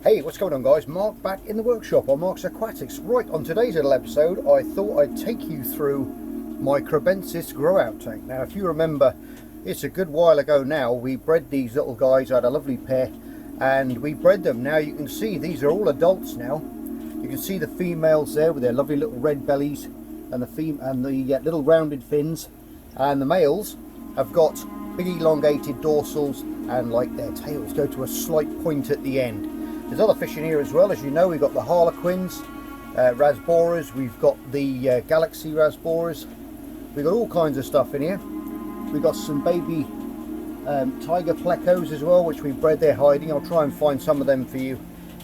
Hey, what's going on guys? Mark back in the workshop on Mark's Aquatics. Right, on today's little episode I thought I'd take you through my Krabensis grow out tank. Now if you remember, it's a good while ago now, we bred these little guys. I had a lovely pair and we bred them. Now you can see these are all adults now. You can see the females there with their lovely little red bellies and the little rounded fins, and the males have got big elongated dorsals and like their tails go to a slight point at the end. There's other fish in here as well. As you know, we've got the harlequins, rasboras, we've got the galaxy rasboras, we've got all kinds of stuff in here. We've got some baby tiger plecos as well, which we've bred. They're hiding. I'll try and find some of them for you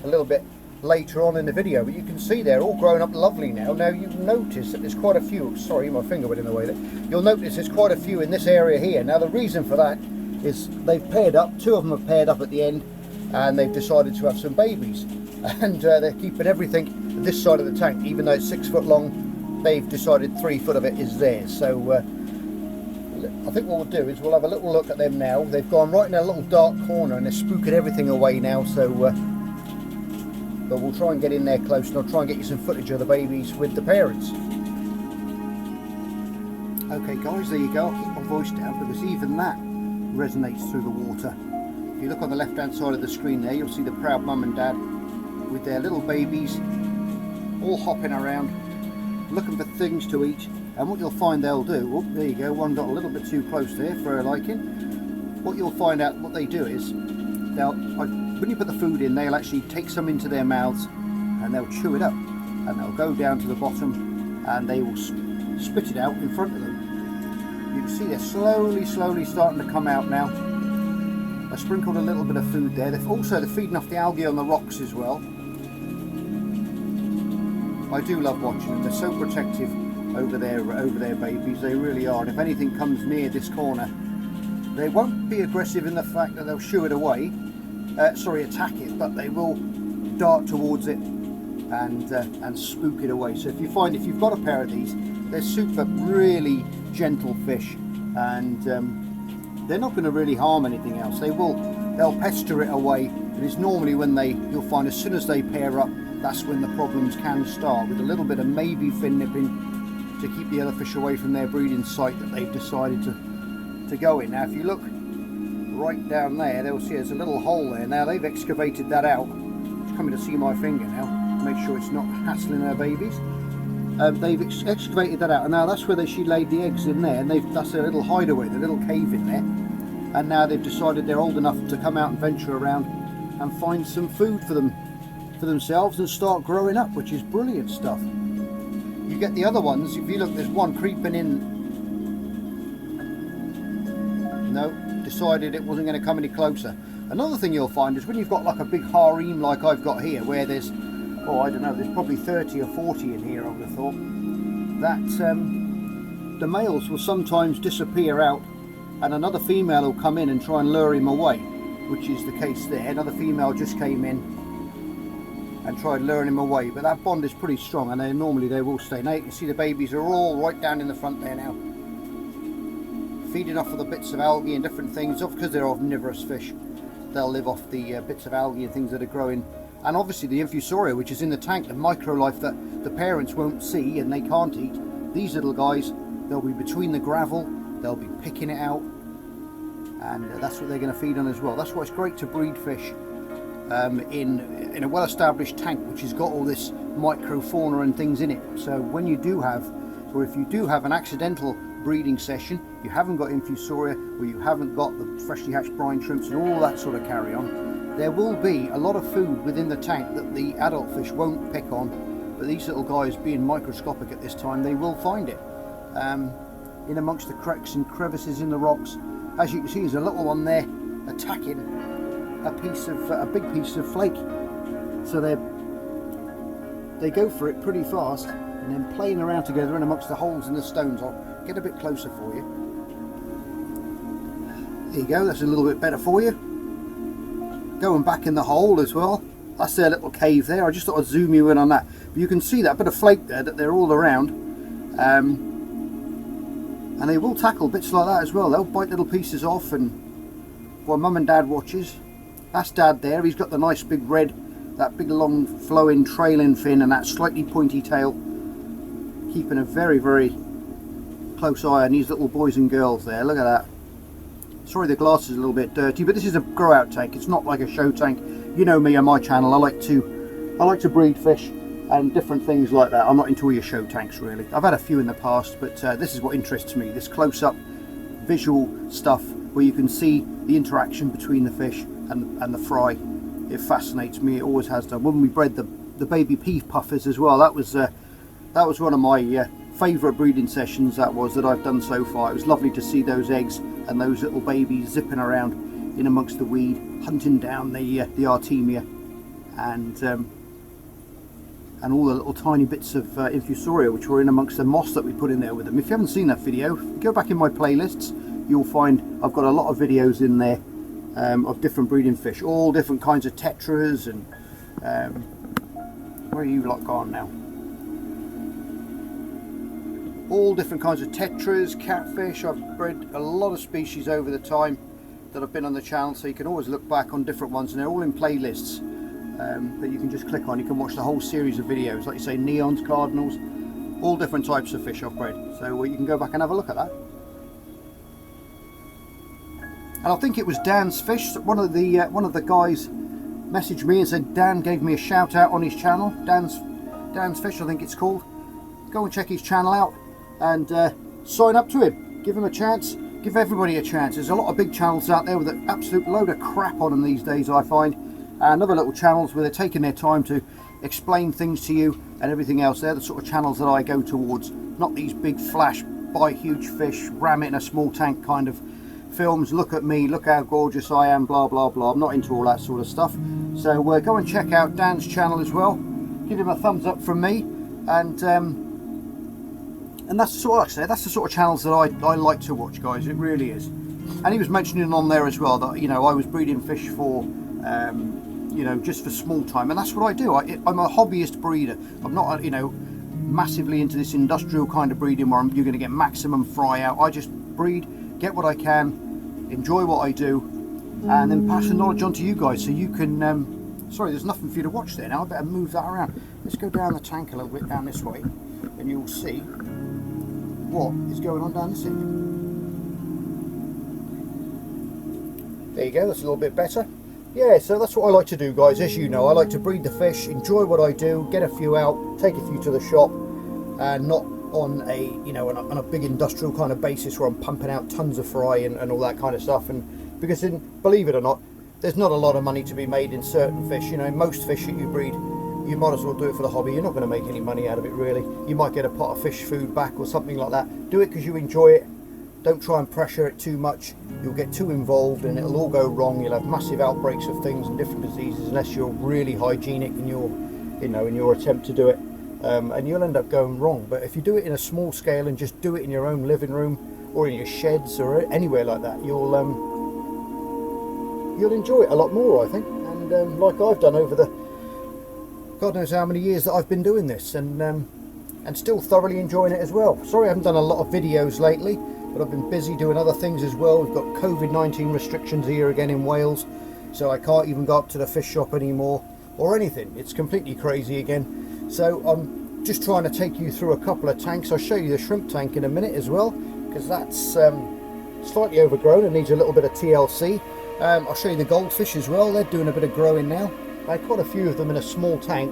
a little bit later on in the video, but you can see they're all grown up lovely now. Now you'll notice that there's quite a few, sorry my finger went in the way there, you'll notice there's quite a few in this area here. Now the reason for that is they've paired up, two of them have paired up at the end, and they've decided to have some babies, and they're keeping everything this side of the tank. Even though it's 6 foot long, they've decided 3 foot of it is theirs. So I think what we'll do is we'll have a little look at them now. They've gone right in a little dark corner and they're spooking everything away now, so but we'll try and get in there close and I'll try and get you some footage of the babies with the parents. Okay guys, there you go. I'll keep my voice down because even that resonates through the water. If you look on the left hand side of the screen there, you'll see the proud mum and dad with their little babies all hopping around looking for things to eat. And what you'll find they'll do, oh there you go, one got a little bit too close there for her liking. What you'll find out what they do is when you put the food in, they'll actually take some into their mouths and they'll chew it up, and they'll go down to the bottom and they will spit it out in front of them. You can see they're slowly starting to come out now. I sprinkled a little bit of food there. They're feeding off the algae on the rocks as well. I do love watching them. They're so protective over their babies. They really are. And if anything comes near this corner, they won't be aggressive in the fact that they'll shoo it away, attack it, but they will dart towards it and spook it away. So if you've got a pair of these, they're super, really gentle fish, and they're not going to really harm anything else. They'll pester it away, and it's normally when you'll find as soon as they pair up, that's when the problems can start, with a little bit of maybe fin nipping to keep the other fish away from their breeding site that they've decided to go in. Now if you look right down there, they'll see there's a little hole there. Now they've excavated that out. It's coming to see my finger now, make sure it's not hassling their babies. They've excavated that out, and now that's where she laid the eggs in there, and that's their little hideaway, the little cave in there. And now they've decided they're old enough to come out and venture around and find some food for themselves and start growing up, which is brilliant stuff. You get the other ones, if you look, there's one creeping in. No, decided it wasn't going to come any closer. Another thing you'll find is when you've got like a big harem like I've got here, where there's, oh I don't know, there's probably 30 or 40 in here I would have thought, that the males will sometimes disappear out and another female will come in and try and lure him away, which is the case there. Another female just came in and tried luring him away, but that bond is pretty strong, and normally they will stay. Now you can see the babies are all right down in the front there now, feeding off of the bits of algae and different things. Because they're omnivorous fish, they'll live off the bits of algae and things that are growing, and obviously the infusoria, which is in the tank, the microlife that the parents won't see and they can't eat. These little guys, they'll be between the gravel, they'll be picking it out, and that's what they're going to feed on as well. That's why it's great to breed fish in a well-established tank which has got all this microfauna and things in it. So when you do have, or if you do have an accidental breeding session, you haven't got infusoria, or you haven't got the freshly hatched brine shrimps and all that sort of carry on, there will be a lot of food within the tank that the adult fish won't pick on, but these little guys, being microscopic at this time, they will find it in amongst the cracks and crevices in the rocks. As you can see, there's a little one there attacking a big piece of flake, so they go for it pretty fast and then playing around together in amongst the holes in the stones. I'll get a bit closer for you. There you go, that's a little bit better for you. Going back in the hole as well, that's their little cave there. I just thought I'd zoom you in on that, but you can see that bit of flake there, that they're all around, and they will tackle bits like that as well. They'll bite little pieces off, and while mum and dad watches, that's dad there. He's got the nice big red that big long flowing trailing fin and that slightly pointy tail. Keeping a very, very close eye on these little boys and girls there. Look at that. Sorry the glass is a little bit dirty, but this is a grow out tank. It's not like a show tank. You know me on my channel, I like to breed fish and different things like that. I'm not into all your show tanks really. I've had a few in the past, but this is what interests me, this close-up visual stuff where you can see the interaction between the fish and the fry. It fascinates me, it always has done. When we bred the baby pea puffers as well, that was one of my favourite breeding sessions that I've done so far. It was lovely to see those eggs and those little babies zipping around in amongst the weed, hunting down the Artemia and all the little tiny bits of infusoria which were in amongst the moss that we put in there with them. If you haven't seen that video, go back in my playlists, you'll find I've got a lot of videos in there of different breeding fish, all different kinds of tetras and where are you lot gone now? All different kinds of tetras, catfish. I've bred a lot of species over the time that have been on the channel, so you can always look back on different ones, and they're all in playlists that you can just click on. You can watch the whole series of videos, like you say, neons, cardinals, all different types of fish I've bred, so you can go back and have a look at that. And I think it was Dan's fish. One of the guys messaged me and said Dan gave me a shout out on his channel. Dan's Fish, I think it's called. Go and check his channel out and sign up to him. Give him a chance. Give everybody a chance. There's a lot of big channels out there with an absolute load of crap on them these days, I find, and other little channels where they're taking their time to explain things to you and everything else. They're the sort of channels that I go towards, not these big flash, buy huge fish, ram it in a small tank kind of films. Look at me, look how gorgeous I am, blah blah blah. I'm not into all that sort of stuff. So go and check out Dan's channel as well. Give him a thumbs up from me, and that's the sort of, like I said, that's the sort of channels that I like to watch, guys. It really is. And he was mentioning on there as well that, you know, I was breeding fish for you know, just for small time, and that's what I do. I'm a hobbyist breeder. I'm not, you know, massively into this industrial kind of breeding where you're going to get maximum fry out. I just breed, get what I can, enjoy what I do, and then pass the knowledge on to you guys so you can sorry, there's nothing for you to watch there now. I better move that around. Let's go down the tank a little bit, down this way, and you'll see what is going on down this end. There you go, that's a little bit better. Yeah, so that's what I like to do, guys. As you know, I like to breed the fish, enjoy what I do, get a few out, take a few to the shop, and not on a, you know, on a big industrial kind of basis where I'm pumping out tons of fry and all that kind of stuff. And because, believe it or not, there's not a lot of money to be made in certain fish. You know, most fish that you breed, you might as well do it for the hobby. You're not going to make any money out of it, really. You might get a pot of fish food back or something like that. Do it because you enjoy it. Don't try and pressure it too much. You'll get too involved and it'll all go wrong. You'll have massive outbreaks of things and different diseases unless you're really hygienic in your, you know, in your attempt to do it, and you'll end up going wrong. But if you do it in a small scale and just do it in your own living room or in your sheds or anywhere like that, you'll enjoy it a lot more, I think. And like I've done over the God knows how many years that I've been doing this, and still thoroughly enjoying it as well. Sorry I haven't done a lot of videos lately, but I've been busy doing other things as well. We've got COVID-19 restrictions here again in Wales, so I can't even go up to the fish shop anymore or anything. It's completely crazy again. So I'm just trying to take you through a couple of tanks. I'll show you the shrimp tank in a minute as well, because that's slightly overgrown and needs a little bit of TLC. I'll show you the goldfish as well. They're doing a bit of growing now. I had quite a few of them in a small tank,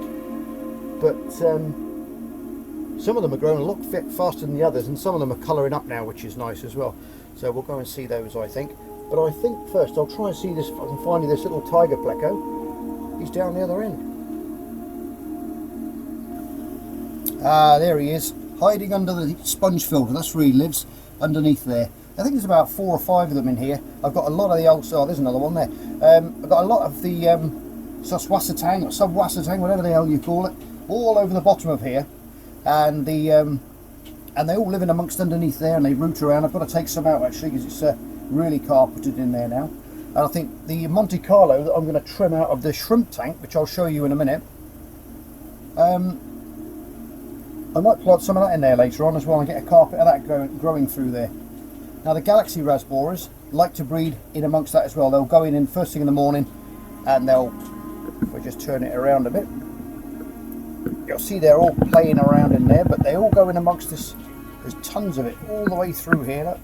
but some of them are growing a lot faster than the others, and some of them are colouring up now, which is nice as well. So we'll go and see those, I think. But I think first I'll try and see this, if I can find this little tiger pleco. He's down the other end. Ah, there he is, hiding under the sponge filter. That's where he lives, underneath there. I think there's about 4 or 5 of them in here. I've got a lot of the old, oh, there's another one there. I've got a lot of the Suswasatang or Subwasatang, whatever the hell you call it, all over the bottom of here. And they all live in amongst underneath there, and they root around. I've got to take some out actually because it's really carpeted in there now. And I think the Monte Carlo that I'm going to trim out of the shrimp tank, which I'll show you in a minute, I might plant some of that in there later on as well and get a carpet of that growing through there. Now the Galaxy Rasboras like to breed in amongst that as well. They'll go in first thing in the morning, and they'll, if I just turn it around a bit. You'll see they're all playing around in there, but they all go in amongst this. There's tons of it all the way through here, look.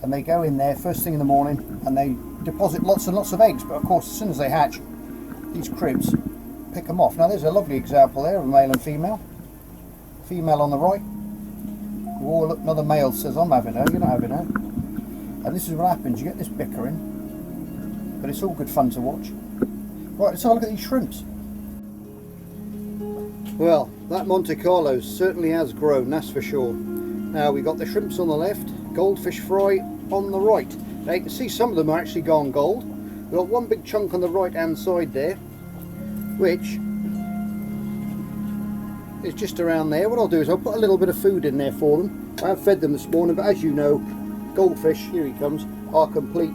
And they go in there first thing in the morning and they deposit lots and lots of eggs, but of course as soon as they hatch, these cribs pick them off. Now there's a lovely example there of a male and female. Female on the right. Oh look, another male says, I'm having her, you're not having her. And this is what happens, you get this bickering, but it's all good fun to watch. Right, let's have a look at these shrimps. Well, that Monte Carlo certainly has grown, that's for sure. Now we've got the shrimps on the left, goldfish fry on the right. Now you can see some of them are actually gone gold. We've got one big chunk on the right hand side there, which is just around there. What I'll do is I'll put a little bit of food in there for them. I have fed them this morning, but as you know, goldfish, here he comes, are complete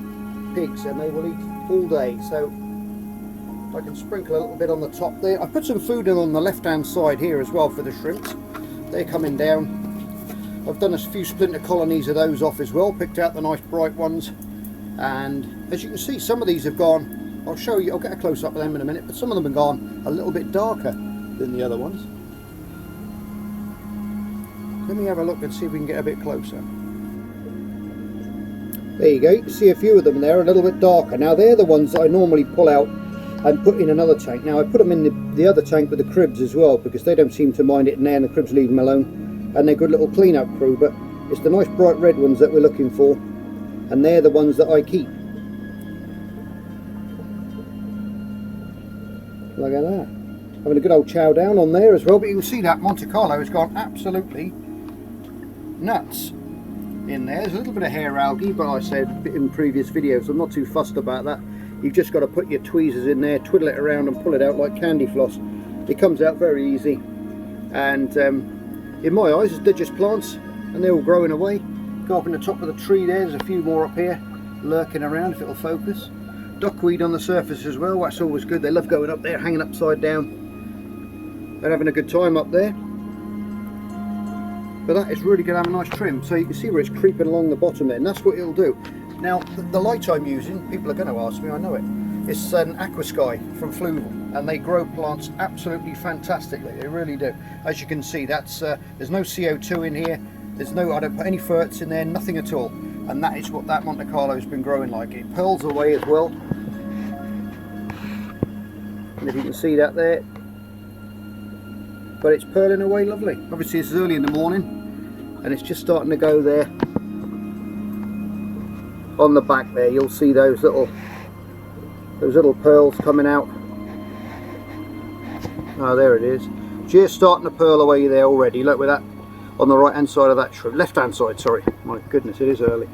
pigs and they will eat all day. So I can sprinkle a little bit on the top there. I put some food in on the left hand side here as well for the shrimps. They're coming down. I've done a few splinter colonies of those off as well, picked out the nice bright ones, and as you can see some of these have gone, I'll show you, I'll get a close up of them in a minute, but some of them have gone a little bit darker than the other ones. Let me have a look and see if we can get a bit closer. There you go, you can see a few of them there, a little bit darker. Now they're the ones that I normally pull out and put in another tank. Now I put them in the other tank with the cribs as well, because they don't seem to mind it in there and the cribs leave them alone, and they're good little clean up crew. But it's the nice bright red ones that we're looking for, and they're the ones that I keep. Look at that, having a good old chow down on there as well. But you can see that Monte Carlo has gone absolutely nuts in there. There's a little bit of hair algae, but I said in previous videos I'm not too fussed about that. You've just got to put your tweezers in there, twiddle it around and pull it out like candy floss. It comes out very easy, and in my eyes they're just plants and they're all growing away. Go up in the top of the tree there, there's a few more up here lurking around if it'll focus. Duckweed on the surface as well, that's always good. They love going up there, hanging upside down. They're having a good time up there. But that is really going to have a nice trim, so you can see where it's creeping along the bottom there, and that's what it'll do. Now the light I'm using, people are going to ask me, I know it, it's an Aqua Sky from Fluval, and they grow plants absolutely fantastically, they really do. As you can see, that's there's no CO2 in here, there's no, I don't put any ferts in there, nothing at all, and that is what that Monte Carlo has been growing like. It pearls away as well, and if you can see that there, but it's pearling away lovely. Obviously it's early in the morning and it's just starting to go there. On the back there you'll see those little pearls coming out. Oh, there it is, just starting to pearl away there already. Look with that on the right hand side of that shrimp, left hand side, sorry, my goodness, it is early.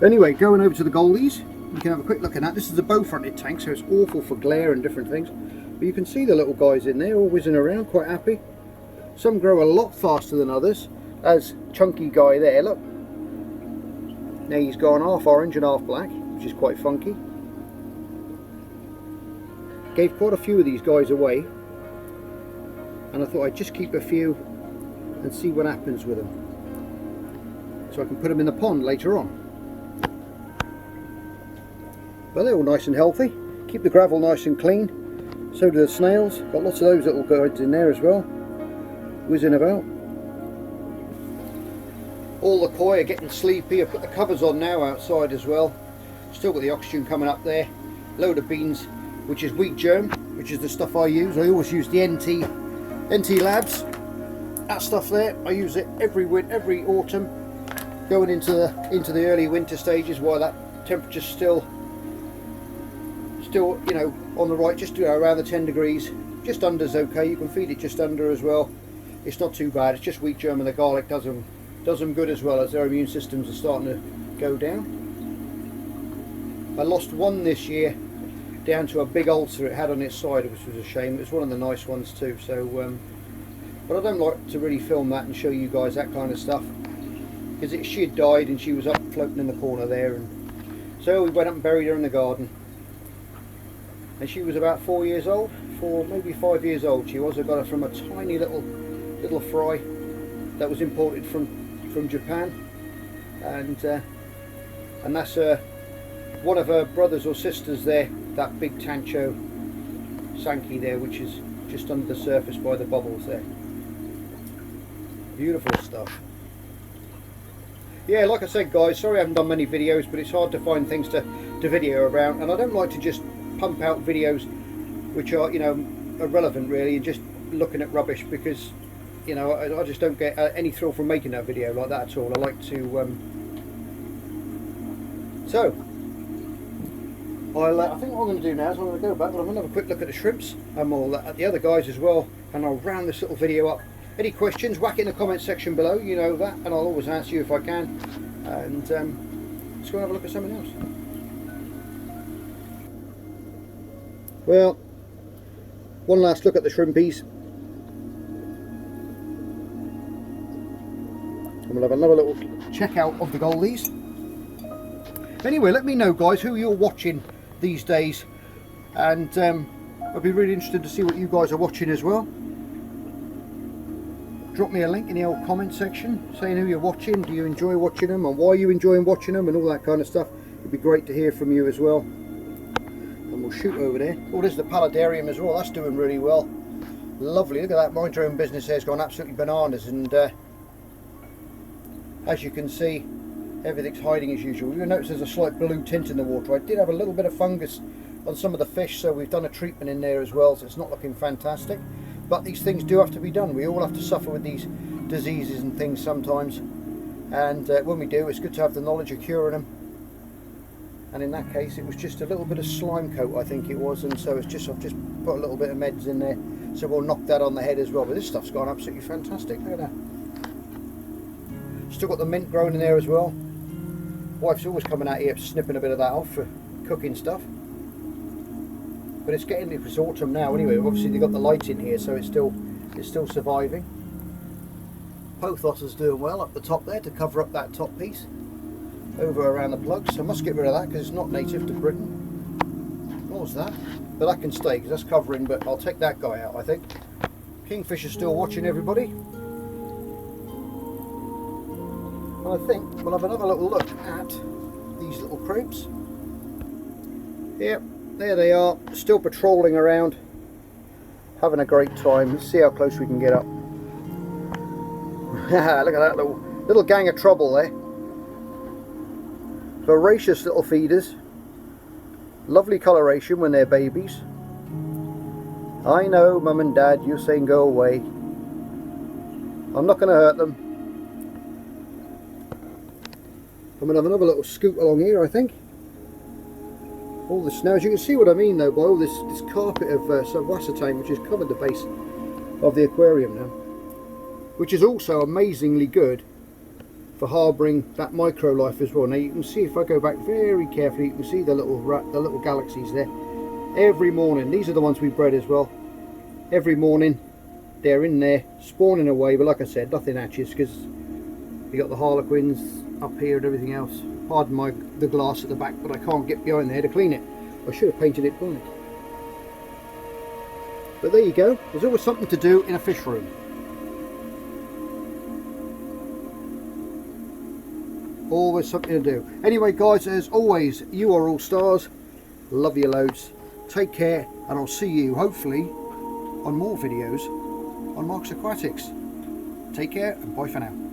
Anyway, going over to the goldies, you can have a quick look at that. This is a bow fronted tank, so it's awful for glare and different things, but you can see the little guys in there all whizzing around quite happy. Some grow a lot faster than others, as chunky guy there, look. Now he's gone half orange and half black, which is quite funky. Gave quite a few of these guys away, and I thought I'd just keep a few and see what happens with them, so I can put them in the pond later on. But they're all nice and healthy, keep the gravel nice and clean, so do the snails. Got lots of those little guys in there as well, whizzing about. All the koi are getting sleepy. I've put the covers on now outside as well. Still got the oxygen coming up there. Load of beans, which is wheat germ, which is the stuff I use. I always use the NT Labs. That stuff there, I use it every autumn, going into the early winter stages, while that temperature's still you know on the right, just around the 10 degrees. Just under is okay. You can feed it just under as well. It's not too bad. It's just wheat germ, and the garlic does them good as well, as their immune systems are starting to go down. I lost one this year down to a big ulcer it had on its side, which was a shame. It was one of the nice ones too, so but I don't like to really film that and show you guys that kind of stuff, because she had died and she was up floating in the corner there, and so we went up and buried her in the garden, and she was about 4 years old, maybe 5 years old she was. I got her from a tiny little fry that was imported from Japan, and that's one of her brothers or sisters there, that big tancho, Sankey there, which is just under the surface by the bubbles there. Beautiful stuff. Yeah, like I said guys, sorry I haven't done many videos, but it's hard to find things to video about, and I don't like to just pump out videos which are, you know, irrelevant really, and just looking at rubbish, because, you know, I just don't get any thrill from making that video like that at all. I like to so I think what I'm going to do now is I'm going to go back and I'm going to have a quick look at the shrimps and all that, at the other guys as well, and I'll round this little video up. Any questions, whack it in the comment section below, you know that, and I'll always answer you if I can. And let's go and have a look at something else. Well, one last look at the shrimpies. And we'll have another little check out of the goldies. Anyway, let me know guys who you're watching these days, and I'd be really interested to see what you guys are watching as well. Drop me a link in the old comment section saying who you're watching, do you enjoy watching them, and why you enjoying watching them, and all that kind of stuff. It'd be great to hear from you as well. And we'll shoot over there. Oh, there's the Paludarium as well, that's doing really well. Lovely, look at that, mind your own business there, it's gone absolutely bananas, and as you can see, everything's hiding as usual. You'll notice there's a slight blue tint in the water. I did have a little bit of fungus on some of the fish, so we've done a treatment in there as well, so it's not looking fantastic. But these things do have to be done. We all have to suffer with these diseases and things sometimes, and when we do, it's good to have the knowledge of curing them. And in that case, it was just a little bit of slime coat, I think it was, and so it's just, I've just put a little bit of meds in there, so we'll knock that on the head as well. But this stuff's gone absolutely fantastic. Look at that. Still got the mint growing in there as well. Wife's always coming out here snipping a bit of that off for cooking stuff. But it's getting, it's autumn now anyway. Obviously they've got the light in here, so it's still surviving. Pothos is doing well up the top there to cover up that top piece over around the plugs. So I must get rid of that because it's not native to Britain. What was that? But that can stay because that's covering, but I'll take that guy out, I think. Kingfisher's still watching everybody. And I think we'll have another little look at these little crabs. Yep. There they are, still patrolling around, having a great time. Let's see how close we can get up. Look at that little gang of trouble there. Voracious little feeders. Lovely coloration when they're babies. I know, Mum and Dad, you're saying go away. I'm not going to hurt them. I'm going to have another little scoot along here, I think. All the snow, as you can see what I mean though, by all this carpet of subwasatine which has covered the base of the aquarium now, which is also amazingly good for harbouring that micro life as well. Now you can see, if I go back very carefully, you can see the little galaxies there. Every morning, these are the ones we bred as well. Every morning they're in there spawning away, but like I said, nothing hatches because you got the harlequins up here and everything else. Pardon the glass at the back, but I can't get behind there to clean it. I should have painted it black. But there you go, there's always something to do in a fish room. Always something to do. Anyway guys, as always, you are all stars. Love you loads. Take care, and I'll see you hopefully on more videos on Mark's Aquatics. Take care and bye for now.